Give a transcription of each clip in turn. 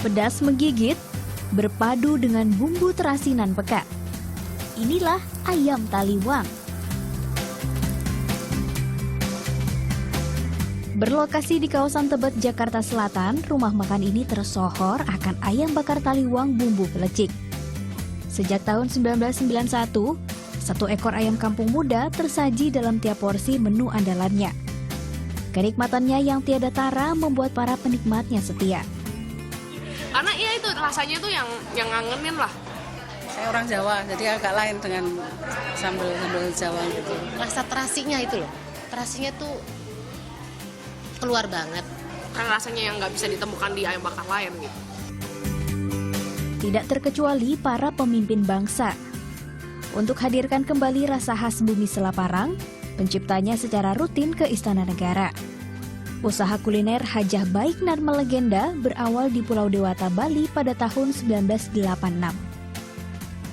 Pedas menggigit, berpadu dengan bumbu terasi nan pekat. Inilah ayam taliwang. Berlokasi di kawasan Tebet, Jakarta Selatan, rumah makan ini tersohor akan ayam bakar taliwang bumbu pelecing. Sejak tahun 1991, satu ekor ayam kampung muda tersaji dalam tiap porsi menu andalannya. Kenikmatannya yang tiada tara membuat para penikmatnya setia. Karena iya itu rasanya tuh yang ngangenin lah. Saya orang Jawa, jadi agak lain dengan sambal Jawa gitu. Rasa terasinya itu loh, terasinya tuh keluar banget. Kan rasanya yang nggak bisa ditemukan di ayam bakar lain gitu. Tidak terkecuali para pemimpin bangsa. Untuk hadirkan kembali rasa khas bumi Selaparang, penciptanya secara rutin ke Istana Negara. Usaha kuliner Hajah Baik nan melegenda berawal di Pulau Dewata, Bali pada tahun 1986.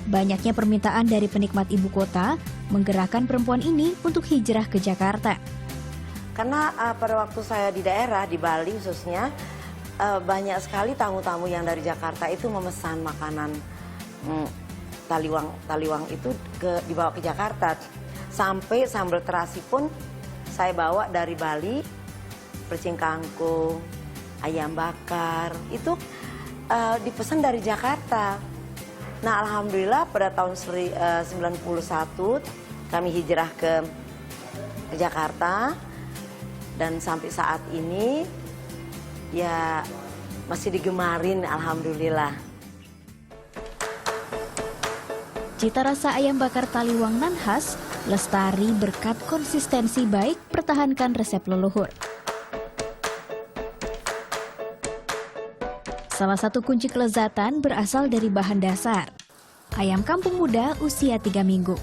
Banyaknya permintaan dari penikmat ibu kota menggerakkan perempuan ini untuk hijrah ke Jakarta. Karena pada waktu saya di daerah, di Bali khususnya, banyak sekali tamu-tamu yang dari Jakarta itu memesan makanan taliwang itu dibawa ke Jakarta. Sampai sambal terasi pun saya bawa dari Bali, percing kangkung, ayam bakar, itu dipesan dari Jakarta. Nah, alhamdulillah pada tahun 91 kami hijrah ke Jakarta. Dan sampai saat ini ya masih digemarin, alhamdulillah. Cita rasa ayam bakar taliwang nan khas lestari berkat konsistensi baik pertahankan resep leluhur. Salah satu kunci kelezatan berasal dari bahan dasar. Ayam kampung muda usia 3 minggu.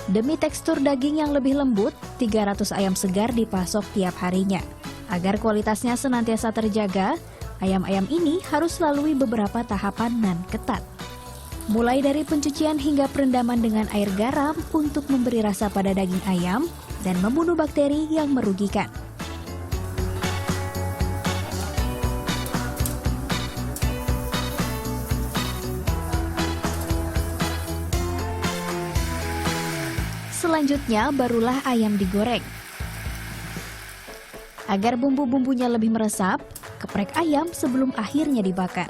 Demi tekstur daging yang lebih lembut, 300 ayam segar dipasok tiap harinya. Agar kualitasnya senantiasa terjaga, ayam-ayam ini harus lalui beberapa tahapan nan ketat. Mulai dari pencucian hingga perendaman dengan air garam untuk memberi rasa pada daging ayam dan membunuh bakteri yang merugikan. Selanjutnya barulah ayam digoreng. Agar bumbu-bumbunya lebih meresap, geprek ayam sebelum akhirnya dibakar.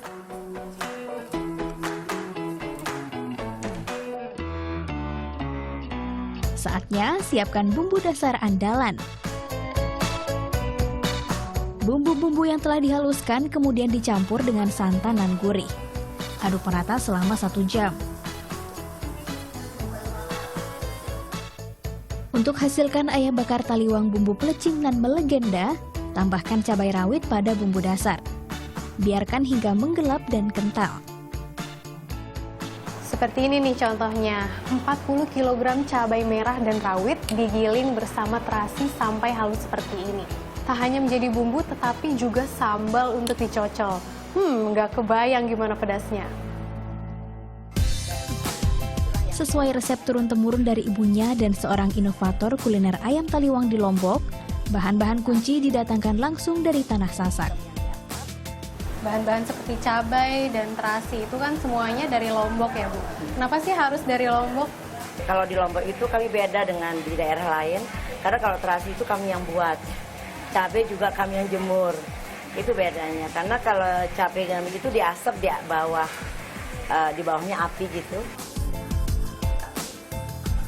Saatnya siapkan bumbu dasar andalan. Bumbu-bumbu yang telah dihaluskan kemudian dicampur dengan santan dan gurih. Aduk merata selama 1 jam. Untuk hasilkan ayam bakar taliwang bumbu pelecing nan melegenda, tambahkan cabai rawit pada bumbu dasar. Biarkan hingga menggelap dan kental. Seperti ini nih contohnya, 40 kg cabai merah dan rawit digiling bersama terasi sampai halus seperti ini. Tak hanya menjadi bumbu tetapi juga sambal untuk dicocol. Nggak kebayang gimana pedasnya. Sesuai resep turun-temurun dari ibunya dan seorang inovator kuliner ayam taliwang di Lombok, bahan-bahan kunci didatangkan langsung dari Tanah Sasak. Bahan-bahan seperti cabai dan terasi itu kan semuanya dari Lombok ya Bu? Kenapa sih harus dari Lombok? Kalau di Lombok itu kami beda dengan di daerah lain, karena kalau terasi itu kami yang buat. Cabai juga kami yang jemur. Itu bedanya, karena kalau cabai kami itu diasap di bawah, di bawahnya api gitu.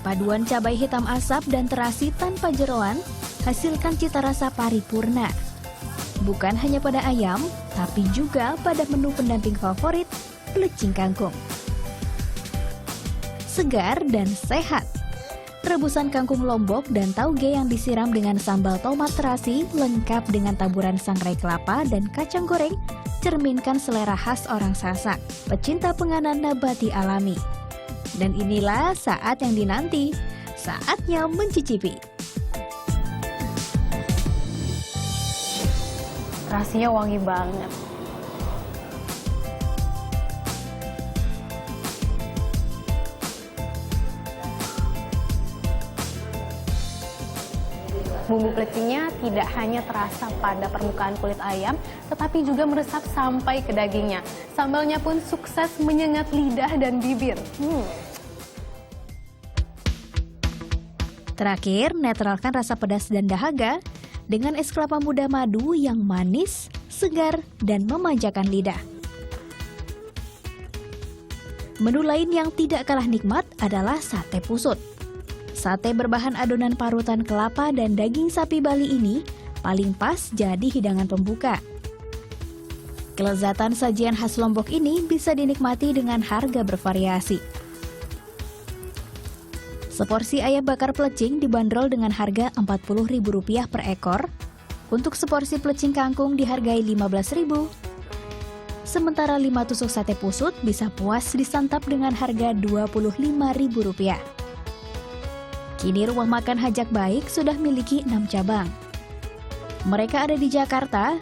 Paduan cabai hitam asap dan terasi tanpa jeroan hasilkan cita rasa paripurna. Bukan hanya pada ayam, tapi juga pada menu pendamping favorit, pelecing kangkung. Segar dan sehat. Rebusan kangkung Lombok dan tauge yang disiram dengan sambal tomat terasi lengkap dengan taburan sangrai kelapa dan kacang goreng cerminkan selera khas orang Sasak, pecinta penganan nabati alami. Dan inilah saat yang dinanti, saatnya mencicipi. Rasanya wangi banget. Bumbu pelecingnya tidak hanya terasa pada permukaan kulit ayam, tetapi juga meresap sampai ke dagingnya. Sambalnya pun sukses menyengat lidah dan bibir. Terakhir, netralkan rasa pedas dan dahaga dengan es kelapa muda madu yang manis, segar, dan memanjakan lidah. Menu lain yang tidak kalah nikmat adalah sate pusut. Sate berbahan adonan parutan kelapa dan daging sapi Bali ini paling pas jadi hidangan pembuka. Kelezatan sajian khas Lombok ini bisa dinikmati dengan harga bervariasi. Seporsi ayam bakar pelecing dibanderol dengan harga Rp40.000 per ekor. Untuk seporsi pelecing kangkung dihargai Rp15.000. Sementara 5 tusuk sate pusut bisa puas disantap dengan harga Rp25.000. Kini rumah makan Hajak Baik sudah miliki 6 cabang. Mereka ada di Jakarta,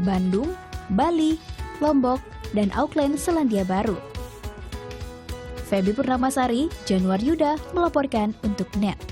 Bandung, Bali, Lombok, dan Auckland, Selandia Baru. Feby Purnamasari, Januar Yuda melaporkan untuk NET.